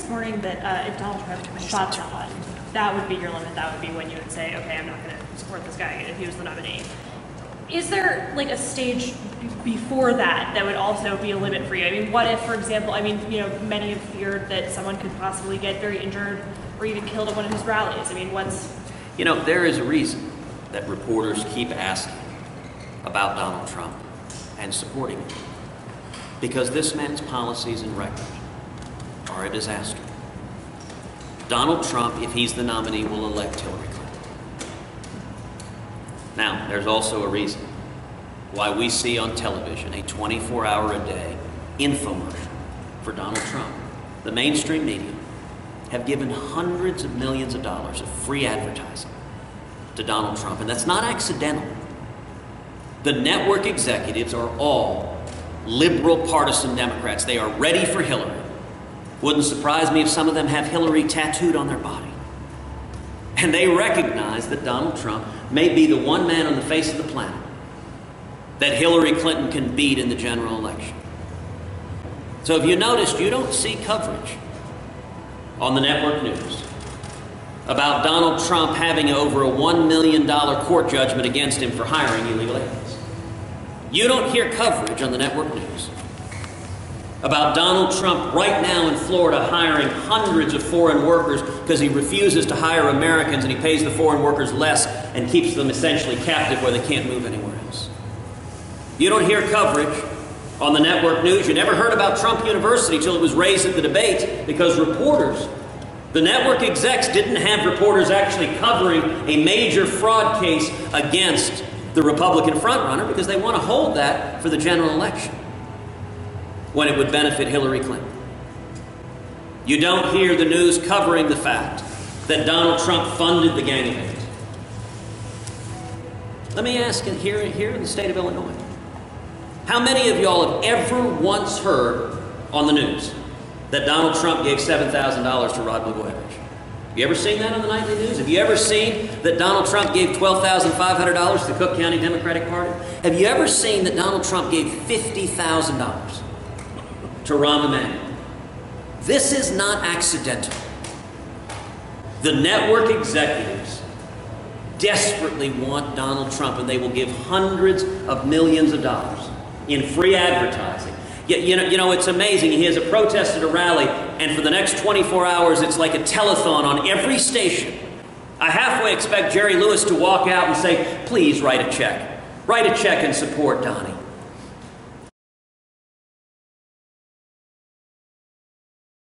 this morning that if Donald Trump shot someone, that would be your limit. That would be when you would say, okay, I'm not going to support this guy if he was the nominee. Is there like a stage before that that would also be a limit for you? I mean, what if, for example, many have feared that someone could possibly get very injured or even killed at one of his rallies. I mean, there is a reason that reporters keep asking about Donald Trump and supporting him. Because this man's policies and record are a disaster. Donald Trump, if he's the nominee, will elect Hillary Clinton. Now, there's also a reason why we see on television a 24-hour-a-day infomercial for Donald Trump. The mainstream media have given hundreds of millions of dollars of free advertising to Donald Trump, and that's not accidental. The network executives are all liberal partisan Democrats. They are ready for Hillary. Wouldn't surprise me if some of them have Hillary tattooed on their body. And they recognize that Donald Trump may be the one man on the face of the planet that Hillary Clinton can beat in the general election. So if you noticed, you don't see coverage on the network news about Donald Trump having over a $1 million court judgment against him for hiring illegal aliens. You don't hear coverage on the network news about Donald Trump right now in Florida hiring hundreds of foreign workers because he refuses to hire Americans and he pays the foreign workers less and keeps them essentially captive where they can't move anywhere else. You don't hear coverage on the network news. You never heard about Trump University till it was raised at the debate because reporters, the network execs, didn't have reporters actually covering a major fraud case against the Republican frontrunner because they want to hold that for the general election when it would benefit Hillary Clinton. You don't hear the news covering the fact that Donald Trump funded the gang event. Let me ask you here in the state of Illinois, how many of y'all have ever once heard on the news that Donald Trump gave $7,000 to Rod Blagojevich? Have you ever seen that on the nightly news? Have you ever seen that Donald Trump gave $12,500 to the Cook County Democratic Party? Have you ever seen that Donald Trump gave $50,000 to Rahm Emanuel? This is not accidental. The network executives desperately want Donald Trump, and they will give hundreds of millions of dollars in free advertising. You know, it's amazing. He has a protest at a rally, and for the next 24 hours, it's like a telethon on every station. I halfway expect Jerry Lewis to walk out and say, please write a check. Write a check and support Donnie.